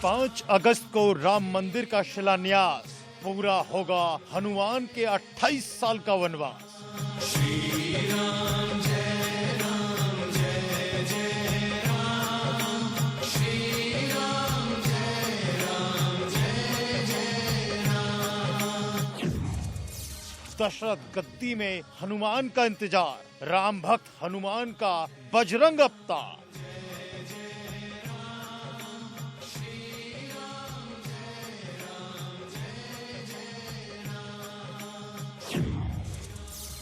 5 अगस्त को राम मंदिर का शिलान्यास, पूरा होगा हनुमान के 28 साल का वनवास। दशरथ गद्दी में हनुमान का इंतजार, राम भक्त हनुमान का बजरंग अवतार।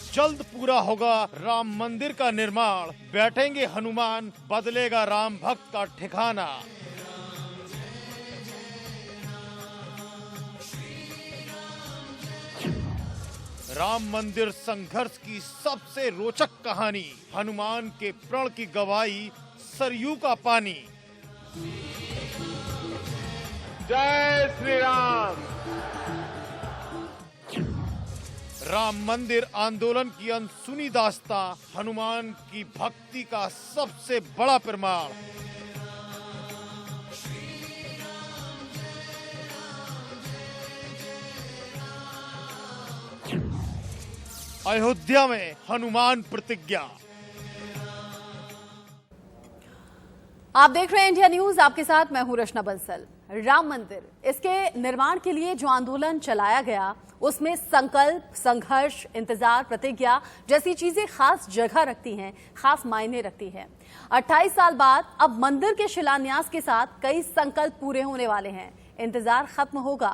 जल्द पूरा होगा राम मंदिर का निर्माण, बैठेंगे हनुमान, बदलेगा राम भक्त का ठिकाना। राम मंदिर संघर्ष की सबसे रोचक कहानी, हनुमान के प्रण की गवाही, सरयू का पानी। जय श्री राम। राम मंदिर आंदोलन की अनसुनी दास्तां, हनुमान की भक्ति का सबसे बड़ा प्रमाण। अयोध्या में हनुमान प्रतिज्ञा। आप देख रहे हैं इंडिया न्यूज, आपके साथ मैं हूं रचना बंसल। राम मंदिर, इसके निर्माण के लिए जो आंदोलन चलाया गया, उसमें संकल्प, संघर्ष, इंतजार, प्रतिज्ञा जैसी चीजें खास जगह रखती हैं, खास मायने रखती हैं। 28 साल बाद अब मंदिर के शिलान्यास के साथ कई संकल्प पूरे होने वाले हैं। इंतजार खत्म होगा।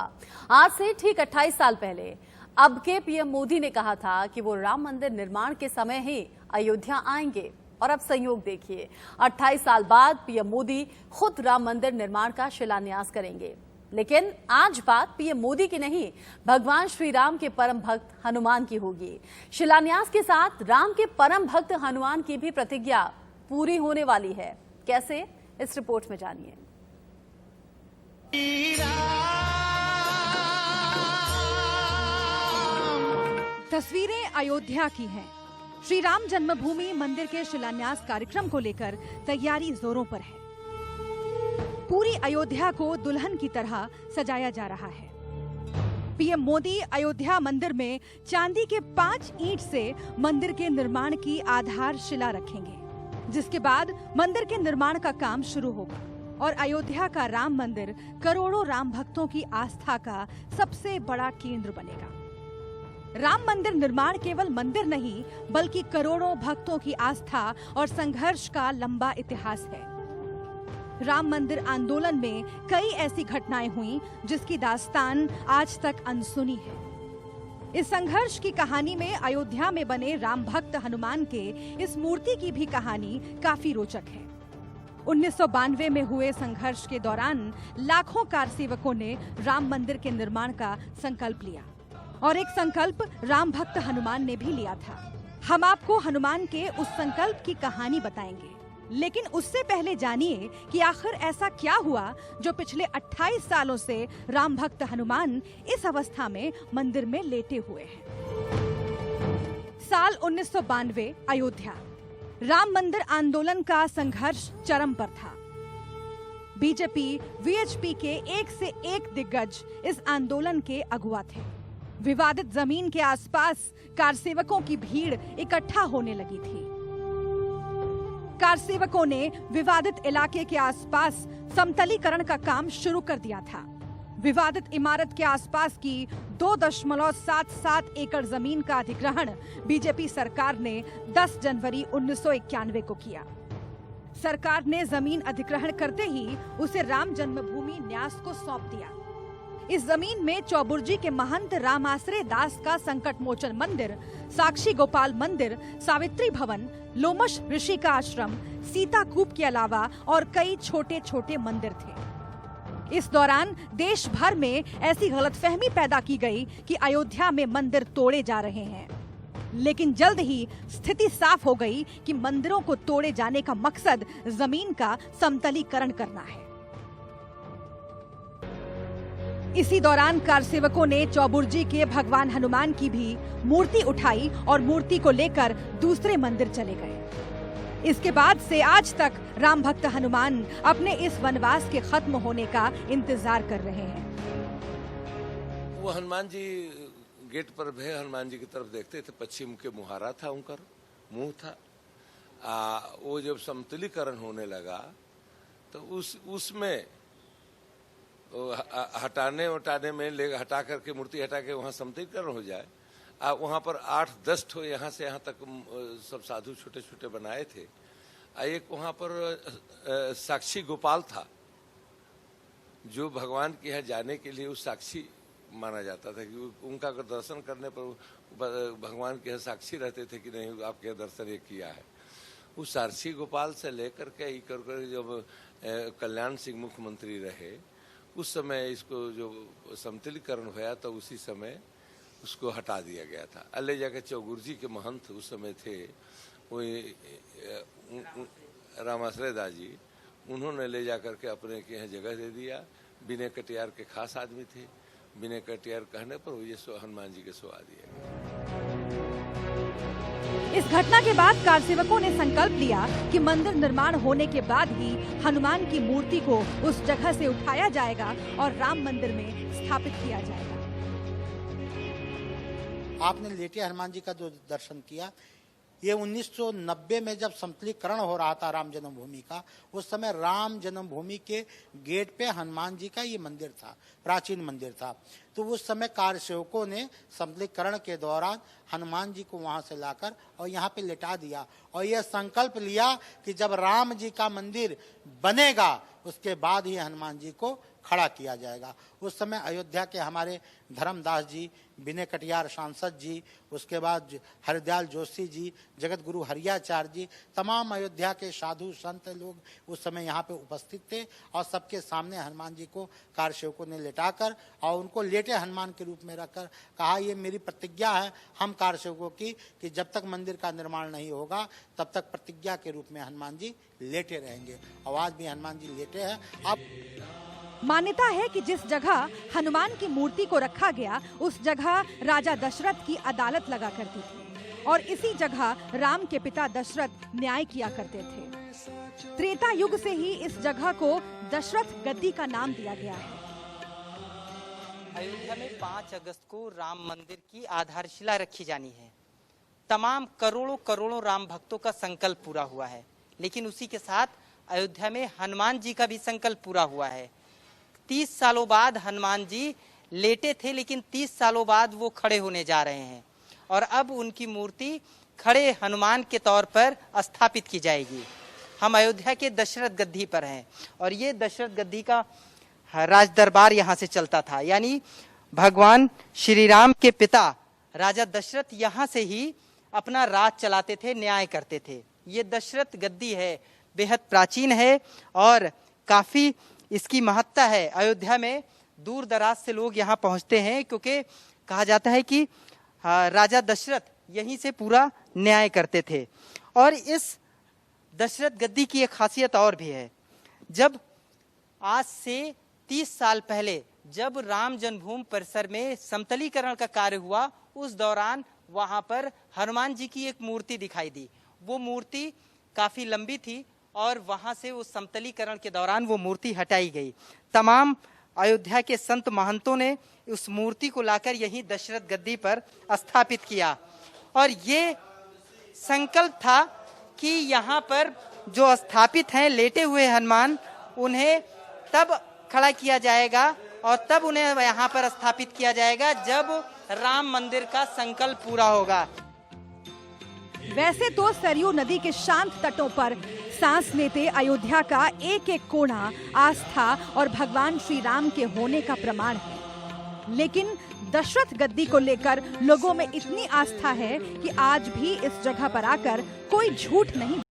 आज से ठीक 28 साल पहले अब के पीएम मोदी ने कहा था कि वो राम मंदिर निर्माण के समय ही अयोध्या आएंगे, और अब संयोग देखिए, 28 साल बाद पीएम मोदी खुद राम मंदिर निर्माण का शिलान्यास करेंगे। लेकिन आज बात पीएम मोदी की नहीं, भगवान श्री राम के परम भक्त हनुमान की होगी। शिलान्यास के साथ राम के परम भक्त हनुमान की भी प्रतिज्ञा पूरी होने वाली है। कैसे, इस रिपोर्ट में जानिए। तस्वीरें अयोध्या की हैं। श्री राम जन्मभूमि मंदिर के शिलान्यास कार्यक्रम को लेकर तैयारी जोरों पर है। पूरी अयोध्या को दुल्हन की तरह सजाया जा रहा है। पीएम मोदी अयोध्या मंदिर में चांदी के 5 ईंट से मंदिर के निर्माण की आधारशिला रखेंगे, जिसके बाद मंदिर के निर्माण का काम शुरू होगा और अयोध्या का राम मंदिर करोड़ों राम भक्तों की आस्था का सबसे बड़ा केंद्र बनेगा। राम मंदिर निर्माण केवल मंदिर नहीं, बल्कि करोड़ों भक्तों की आस्था और संघर्ष का लंबा इतिहास है। राम मंदिर आंदोलन में कई ऐसी घटनाएं हुई जिसकी दास्तान आज तक अनसुनी है। इस संघर्ष की कहानी में अयोध्या में बने राम भक्त हनुमान के इस मूर्ति की भी कहानी काफी रोचक है। 1992 में हुए संघर्ष के दौरान लाखों कारसेवकों ने राम मंदिर के निर्माण का संकल्प लिया, और एक संकल्प राम भक्त हनुमान ने भी लिया था। हम आपको हनुमान के उस संकल्प की कहानी बताएंगे, लेकिन उससे पहले जानिए कि आखिर ऐसा क्या हुआ जो पिछले 28 सालों से राम भक्त हनुमान इस अवस्था में मंदिर में लेटे हुए हैं। साल 1992, अयोध्या। राम मंदिर आंदोलन का संघर्ष चरम पर था। बीजेपी, वीएचपी के एक से एक दिग्गज इस आंदोलन के अगुवा थे। विवादित जमीन के आसपास कारसेवकों की भीड़ इकट्ठा होने लगी थी। कारसेवकों ने विवादित इलाके के आसपास समतलीकरण का काम शुरू कर दिया था। विवादित इमारत के आसपास की 2.77 एकड़ जमीन का अधिग्रहण बीजेपी सरकार ने 10 जनवरी 1991 को किया। सरकार ने जमीन अधिग्रहण करते ही उसे राम जन्मभूमि न्यास को सौंप दिया। इस जमीन में चौबुर्जी के महंत रामाश्रय दास का संकट मोचन मंदिर, साक्षी गोपाल मंदिर, सावित्री भवन, लोमश ऋषि का आश्रम, सीता कूप के अलावा और कई छोटे छोटे मंदिर थे। इस दौरान देश भर में ऐसी गलतफहमी पैदा की गई कि अयोध्या में मंदिर तोड़े जा रहे हैं। लेकिन जल्द ही स्थिति साफ हो गई कि मंदिरों को तोड़े जाने का मकसद जमीन का समतलीकरण करना है। इसी दौरान कारसेवकों ने चौबुर्जी के भगवान हनुमान की भी मूर्ति उठाई और मूर्ति को लेकर दूसरे मंदिर चले गए। इसके बाद से आज तक राम भक्त हनुमान अपने इस वनवास के खत्म होने का इंतजार कर रहे हैं। वो हनुमान जी गेट पर भय हनुमान जी की तरफ देखते थे। पश्चिम के मुहारा था, उनका मुंह था। वो जब समतलीकरण होने लगा तो उसमें हटाने में हटा करके मूर्ति हटा के वहाँ समतलीकरण हो जाए। वहाँ पर 8-10 ठो यहाँ से यहाँ तक सब साधु छोटे छोटे बनाए थे। एक वहाँ पर साक्षी गोपाल था, जो भगवान के यहाँ जाने के लिए उस साक्षी माना जाता था कि उनका अगर दर्शन करने पर भगवान के यहाँ साक्षी रहते थे कि नहीं आपके यहाँ दर्शन ये किया है। उस साक्षी गोपाल से लेकर के जब कल्याण सिंह मुख्यमंत्री रहे उस समय इसको जो समतलीकरण हुआ तो उसी समय उसको हटा दिया गया था। ले जाकर चौगुर जी के महंत उस समय थे, वो रामाश्रय दास जी, उन्होंने ले जाकर के अपने के यहाँ जगह दे दिया। विनय कटियार के खास आदमी थे। विनय कटियार कहने पर ये हनुमान जी के सुवा दिया। इस घटना के बाद कारसेवकों ने संकल्प लिया कि मंदिर निर्माण होने के बाद ही हनुमान की मूर्ति को उस जगह से उठाया जाएगा और राम मंदिर में स्थापित किया जाएगा। आपने लेटे हनुमान जी का जो दर्शन किया, ये 1990 में जब समतलीकरण हो रहा था राम जन्मभूमि का, उस समय राम जन्मभूमि के गेट पे हनुमान जी का ये मंदिर था, प्राचीन मंदिर था। तो उस समय कार्यसेवकों ने समतलीकरण के दौरान हनुमान जी को वहां से लाकर और यहाँ पे लिटा दिया और यह संकल्प लिया कि जब राम जी का मंदिर बनेगा उसके बाद ही हनुमान जी को खड़ा किया जाएगा। उस समय अयोध्या के हमारे धर्मदास जी, विनय कटियार सांसद जी, उसके बाद हरिदयाल जोशी जी, जगत गुरु हरियाचार्य जी, तमाम अयोध्या के साधु संत लोग उस समय यहाँ पे उपस्थित थे और सबके सामने हनुमान जी को कार्यसेवकों ने लेटाकर और उनको लेटे हनुमान के रूप में रखकर कहा, ये मेरी प्रतिज्ञा है हम कार्यसेवकों की कि जब तक मंदिर का निर्माण नहीं होगा तब तक प्रतिज्ञा के रूप में हनुमान जी लेटे रहेंगे। और आज भी हनुमान जी लेटे हैं। अब मान्यता है कि जिस जगह हनुमान की मूर्ति को रखा गया उस जगह राजा दशरथ की अदालत लगा करती थी और इसी जगह राम के पिता दशरथ न्याय किया करते थे। त्रेता युग से ही इस जगह को दशरथ गद्दी का नाम दिया गया है। अयोध्या में 5 अगस्त को राम मंदिर की आधारशिला रखी जानी है। तमाम करोड़ों राम भक्तों का संकल्प पूरा हुआ है, लेकिन उसी के साथ अयोध्या में हनुमान जी का भी संकल्प पूरा हुआ है। 30 सालों बाद हनुमान जी लेटे थे, लेकिन 30 सालों बाद वो खड़े होने जा रहे हैं और अब उनकी मूर्ति खड़े हनुमान के तौर पर स्थापित की जाएगी। हम अयोध्या के दशरथ गद्दी पर हैं और ये दशरथ गद्दी का राज दरबार यहाँ से चलता था, यानी भगवान श्री राम के पिता राजा दशरथ यहाँ से ही अपना राज चलाते थे, न्याय करते थे। ये दशरथ गद्दी है, बेहद प्राचीन है और काफी इसकी महत्ता है। अयोध्या में दूर दराज से लोग यहाँ पहुँचते हैं क्योंकि कहा जाता है कि राजा दशरथ यहीं से पूरा न्याय करते थे। और इस दशरथ गद्दी की एक खासियत और भी है। जब आज से 30 साल पहले जब राम जन्मभूमि परिसर में समतलीकरण का कार्य हुआ, उस दौरान वहां पर हनुमान जी की एक मूर्ति दिखाई दी। वो मूर्ति काफी लंबी थी और वहां से उस समतलीकरण के दौरान वो मूर्ति हटाई गई। तमाम अयोध्या के संत महंतों ने उस मूर्ति को लाकर यहीं दशरथ गद्दी पर स्थापित किया और ये संकल्प था कि यहाँ पर जो स्थापित हैं लेटे हुए हनुमान, उन्हें तब खड़ा किया जाएगा और तब उन्हें यहाँ पर स्थापित किया जाएगा जब राम मंदिर का संकल्प पूरा होगा। वैसे तो सरयू नदी के शांत तटों पर सांस लेते अयोध्या का एक एक कोना आस्था और भगवान श्री राम के होने का प्रमाण है, लेकिन दशरथ गद्दी को लेकर लोगों में इतनी आस्था है कि आज भी इस जगह पर आकर कोई झूठ नहीं।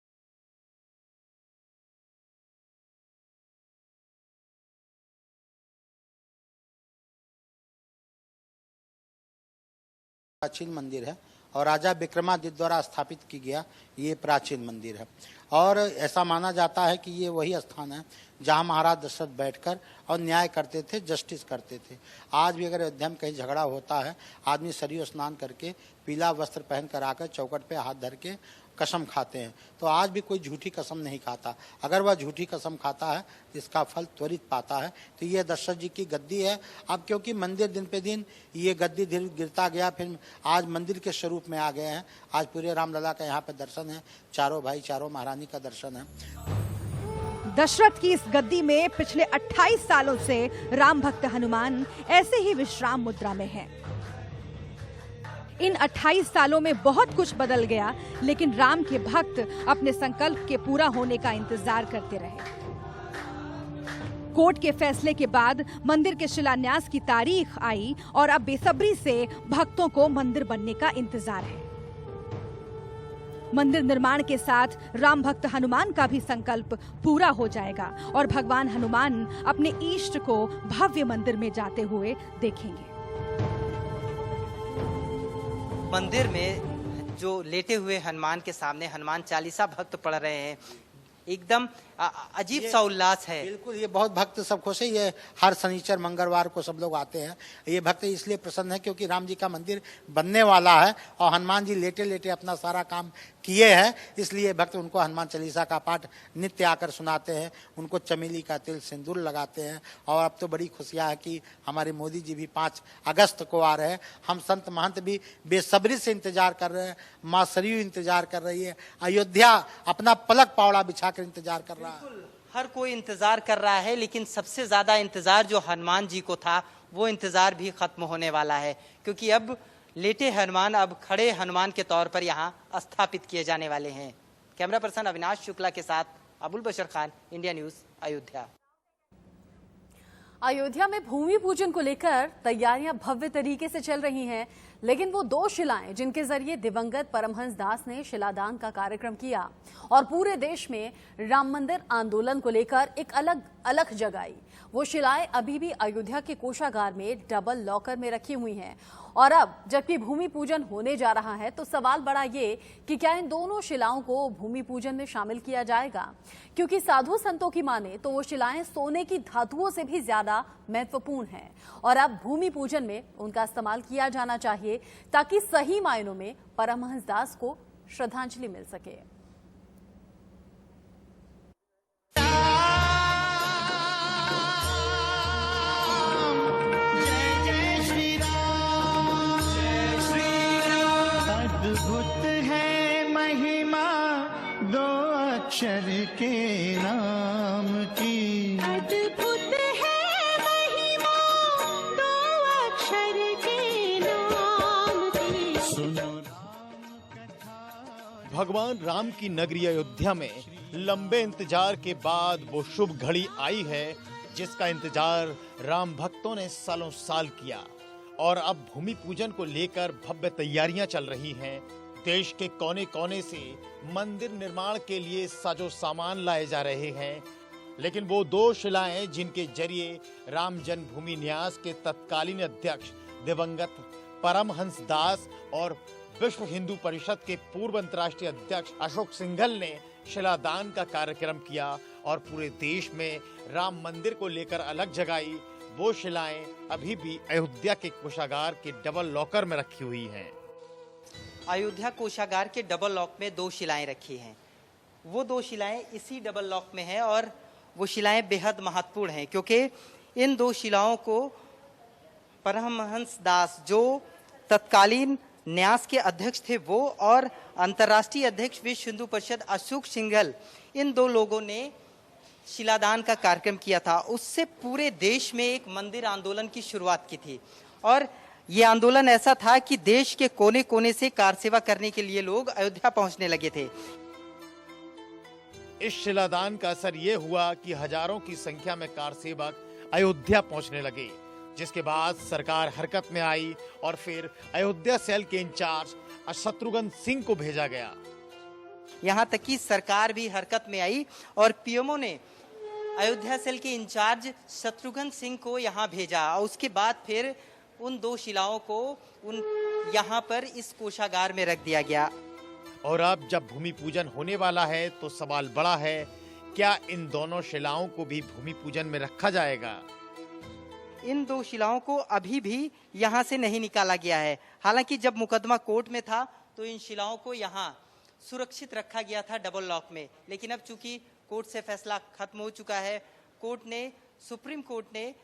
प्राचीन मंदिर है और राजा विक्रमादित्य द्वारा स्थापित की गया ये प्राचीन मंदिर है और ऐसा माना जाता है कि ये वही स्थान है जहाँ महाराज दशरथ बैठकर और न्याय करते थे, जस्टिस करते थे। आज भी अगर अयोध्या में कहीं झगड़ा होता है, आदमी सरयू स्नान करके पीला वस्त्र पहन कर आकर चौखट पे हाथ धर के कसम खाते हैं। तो आज भी कोई झूठी कसम नहीं खाता। अगर वह झूठी कसम खाता है तो इसका फल त्वरित पाता है। तो ये दशरथ जी की गद्दी है। अब क्योंकि मंदिर दिन पे दिन ये गद्दी धीरे गिरता गया, फिर आज मंदिर के स्वरूप में आ गए हैं। आज पूरे रामलला का यहाँ पे दर्शन है, चारों भाई चारों महारानी का दर्शन है। दशरथ की इस गद्दी में पिछले 28 सालों से राम भक्त हनुमान ऐसे ही विश्राम मुद्रा में हैं। इन 28 सालों में बहुत कुछ बदल गया, लेकिन राम के भक्त अपने संकल्प के पूरा होने का इंतजार करते रहे। कोर्ट के फैसले के बाद मंदिर के शिलान्यास की तारीख आई और अब बेसब्री से भक्तों को मंदिर बनने का इंतजार है। मंदिर निर्माण के साथ राम भक्त हनुमान का भी संकल्प पूरा हो जाएगा और भगवान हनुमान अपने इष्ट को भव्य मंदिर में जाते हुए देखेंगे। मंदिर में जो लेटे हुए हनुमान के सामने हनुमान चालीसा भक्त पढ़ रहे हैं, एकदम अजीब सा उल्लास है। बिल्कुल, ये बहुत भक्त सब खुश है। ये हर शनिचर मंगलवार को सब लोग आते हैं। ये भक्त इसलिए प्रसन्न है क्योंकि राम जी का मंदिर बनने वाला है और हनुमान जी लेटे लेटे अपना सारा काम किए हैं। इसलिए भक्त उनको हनुमान चालीसा का पाठ नित्य आकर सुनाते हैं, उनको चमेली का तिल सिंदूर लगाते हैं। और अब तो बड़ी खुशियाँ है कि हमारे मोदी जी भी 5 अगस्त को आ रहे हैं। हम संत महंत भी बेसब्री से इंतजार कर रहे हैं। माँ सरयू इंतजार कर रही है। अयोध्या अपना पलक पावड़ा बिछा कर इंतजार कर रहा है। हर कोई इंतजार कर रहा है, लेकिन सबसे ज्यादा इंतजार जो हनुमान जी को था वो इंतजार भी खत्म होने वाला है, क्योंकि अब लेटे हनुमान अब खड़े हनुमान के तौर पर यहाँ स्थापित किए जाने वाले हैं। कैमरा पर्सन अविनाश शुक्ला के साथ अबुल बशर खान, इंडिया न्यूज, अयोध्या। अयोध्या में भूमि पूजन को लेकर तैयारियां भव्य तरीके से चल रही हैं, लेकिन वो 2 शिलाएं जिनके जरिए दिवंगत परमहंस दास ने शिलादान का कार्यक्रम किया और पूरे देश में राम मंदिर आंदोलन को लेकर एक अलग जगाई, वो शिलाएं अभी भी अयोध्या के कोषागार में डबल लॉकर में रखी हुई हैं। और अब जबकि भूमि पूजन होने जा रहा है तो सवाल बड़ा ये कि क्या इन दोनों शिलाओं को भूमि पूजन में शामिल किया जाएगा, क्योंकि साधु संतों की माने तो वो शिलाएं सोने की धातुओं से भी ज्यादा महत्वपूर्ण हैं और अब भूमि पूजन में उनका इस्तेमाल किया जाना चाहिए ताकि सही मायनों में परमहंस दास को श्रद्धांजलि मिल सके। अद्भुत है महिमा 2 अक्षर के नाम की। अद्भुत है महिमा 2 अक्षर के नाम की। सुनो भगवान राम की नगरी अयोध्या में लंबे इंतजार के बाद वो शुभ घड़ी आई है जिसका इंतजार राम भक्तों ने सालों साल किया और अब भूमि पूजन को लेकर भव्य तैयारियां चल रही हैं। देश के कोने कोने से मंदिर निर्माण के लिए साजो सामान लाए जा रहे हैं, लेकिन वो 2 शिलाएं जिनके जरिए राम जन्मभूमि न्यास के तत्कालीन अध्यक्ष दिवंगत परमहंस दास और विश्व हिंदू परिषद के पूर्व अंतर्राष्ट्रीय अध्यक्ष अशोक सिंघल ने शिलादान का कार्यक्रम किया और पूरे देश में राम मंदिर को लेकर अलग जगाई, वो शिलाएं अभी भी अयोध्या के कोषागार के डबल लॉकर में रखी हुई हैं। अयोध्या कोषागार के डबल लॉक में 2 शिलाएं रखी हैं। वो 2 शिलाएं इसी डबल लॉक में हैं और वो शिलाएं बेहद महत्वपूर्ण हैं, क्योंकि इन 2 शिलाओं को परमहंस दास जो तत्कालीन न्यास के अध्यक्ष थे वो और अंतर्राष्ट्रीय अध्यक्ष विश्व हिंदू परिषद अशोक सिंघल, इन 2 लोगों ने शिलादान का कार्यक्रम किया था। उससे पूरे देश में एक मंदिर आंदोलन की शुरुआत की थी और ये आंदोलन ऐसा था कि देश के कोने कोने से कार सेवा करने के लिए लोग अयोध्या पहुंचने लगे थे। इस शिलादान का असर ये हुआ कि हजारों की संख्या में कार सेवक अयोध्या पहुंचने लगे, जिसके बाद सरकार हरकत में आई और फिर अयोध्या सेल के इंचार्ज शत्रुघ्न सिंह को भेजा गया। यहाँ तक कि सरकार भी हरकत में आई और पीएमओ ने अयोध्या सेल के इंचार्ज शत्रुघ्न सिंह को यहाँ भेजा और उसके बाद फिर उन 2 शिलाओं को यहाँ पर इस कोषागार में रख दिया गया। और अब जब भूमि पूजन होने वाला है तो सवाल बड़ा है, क्या इन दोनों शिलाओं को भी भूमि पूजन में रखा जाएगा? इन दो शिलाओं को अभी भी यहाँ से नहीं निकाला गया है। हालांकि जब मुकदमा कोर्ट में था तो इन शिलाओं को यहाँ सुरक्षित रखा गया था डबल लॉक में, लेकिन अब चूंकि कोर्ट से फैसला खत्म हो चुका है, सुप्रीम कोर्ट ने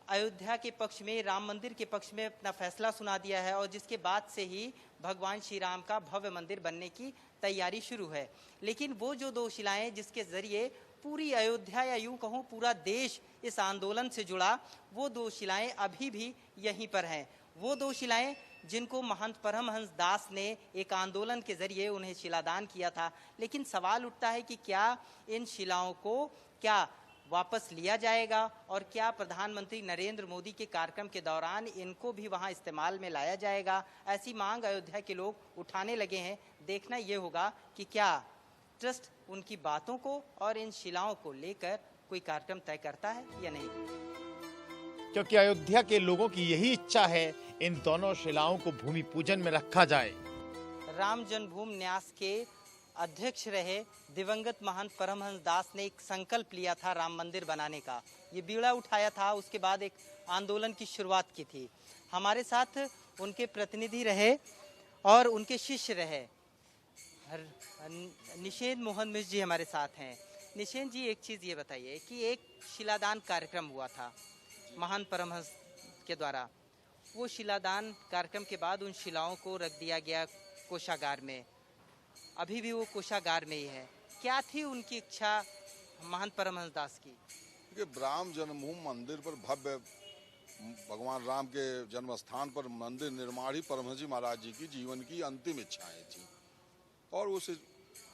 अयोध्या के पक्ष में, राम मंदिर के पक्ष में अपना फैसला सुना दिया है और जिसके बाद से ही भगवान श्री राम का भव्य मंदिर बनने की तैयारी शुरू है। लेकिन वो जो दो शिलाएं जिसके जरिए पूरी अयोध्या या यूं कहूं पूरा देश इस आंदोलन से जुड़ा, वो दो शिलाएं अभी भी यहीं पर हैं। वो दो शिलाएं जिनको महंत परमहंस दास ने एक आंदोलन के जरिए उन्हें शिलादान किया था। लेकिन सवाल उठता है कि क्या इन शिलाओं को क्या वापस लिया जाएगा और क्या प्रधानमंत्री नरेंद्र मोदी के कार्यक्रम के दौरान इनको भी वहां इस्तेमाल में लाया जाएगा? ऐसी मांग अयोध्या के लोग उठाने लगे हैं। देखना यह होगा कि क्या ट्रस्ट उनकी बातों को और इन शिलाओं को लेकर कोई कार्यक्रम तय करता है या नहीं, क्योंकि अयोध्या के लोगों की यही इच्छा है, इन दोनों शिलाओं को भूमि पूजन में रखा जाए। राम जन्मभूमि न्यास के अध्यक्ष रहे दिवंगत महंत परमहंस दास ने एक संकल्प लिया था राम मंदिर बनाने का। ये बीड़ा उठाया था, उसके बाद एक आंदोलन की शुरुआत की थी। हमारे साथ उनके प्रतिनिधि रहे और उनके शिष्य रहे। निषेध मोहन मिश्र जी हमारे साथ हैं। निषेध जी, एक चीज ये बताइए कि एक शिलादान कार्यक्रम हुआ था महान परमहंस के द्वारा। वो शिलादान कार्यक्रम के बाद उन शिलाओं को रख दिया गया कोषागार में, अभी भी वो कोषागार में ही है। क्या थी उनकी इच्छा महंत परमहंस दास की? कि राम जन्मभूमि मंदिर पर भव्य भगवान राम के जन्म स्थान पर मंदिर निर्माण ही परमहंस जी महाराज जी की जीवन की अंतिम इच्छाएं थी और उस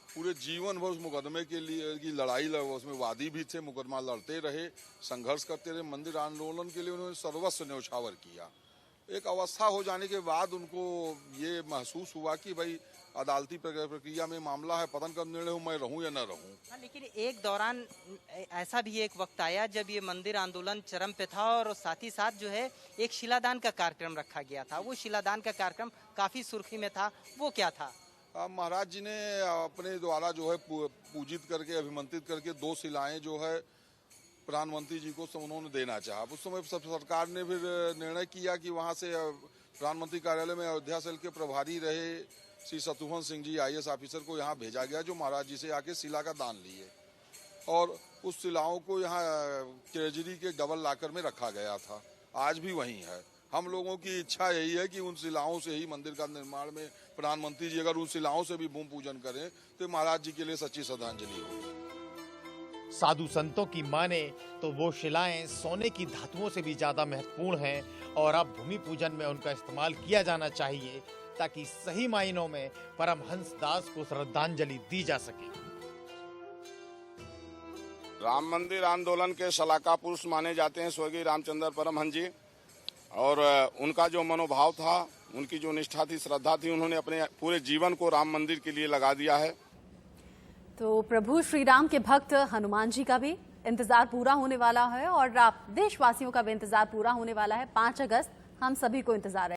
पूरे जीवन भर उस मुकदमे के लिए की लड़ाई उसमें वादी भी थे, मुकदमा लड़ते रहे, संघर्ष करते रहे। मंदिर आंदोलन के लिए उन्होंने सर्वस्व न्यौछावर किया। एक अवस्था हो जाने के बाद उनको ये महसूस हुआ कि भाई अदालती प्रक्रिया में मामला है, पतन का निर्णय हो, मैं रहूं या न रहूं। हाँ, लेकिन एक दौरान ऐसा भी एक वक्त आया जब ये मंदिर आंदोलन चरम पे था और साथ ही साथ जो है एक शिलादान का कार्यक्रम रखा गया था। वो शिलादान का कार्यक्रम काफी सुर्खी में था, वो क्या था? महाराज जी ने अपने द्वारा जो है पूजित करके, अभिमंत्रित करके दो शिलाएं जो है प्रधानमंत्री जी को उन्होंने देना चाहा। उस समय सरकार ने फिर निर्णय किया कि वहां से प्रधानमंत्री कार्यालय में अयोध्या सेल के प्रभारी रहे श्री शत्रुघ्न सिंह जी IAS ऑफिसर को यहाँ भेजा गया, जो महाराज जी से आके शिला का दान लिए और उस शिलाओं को यहाँ ट्रेजरी के डबल लाकर में रखा गया था। आज भी वहीं है। हम लोगों की इच्छा यही है कि उन शिलाओं से ही मंदिर का निर्माण में प्रधानमंत्री जी अगर उन शिलाओं से भी भूमि पूजन करें तो महाराज जी के लिए सच्ची श्रद्धांजलि होगी। साधु संतों की माने तो वो शिलाएं सोने की धातुओं से भी ज्यादा महत्वपूर्ण हैं और अब भूमि पूजन में उनका इस्तेमाल किया जाना चाहिए ताकि सही मायनों में परमहंस दास को श्रद्धांजलि दी जा सके। राम मंदिर आंदोलन के शलाका पुरुष माने जाते हैं स्वर्गीय रामचंद्र परमहंस जी और उनका जो मनोभाव था, उनकी जो निष्ठा थी, श्रद्धा थी, उन्होंने अपने पूरे जीवन को राम मंदिर के लिए लगा दिया है। तो प्रभु श्री राम के भक्त हनुमान जी का भी इंतजार पूरा होने वाला है और देशवासियों का भी इंतजार पूरा होने वाला है। 5 अगस्त हम सभी को इंतजार है।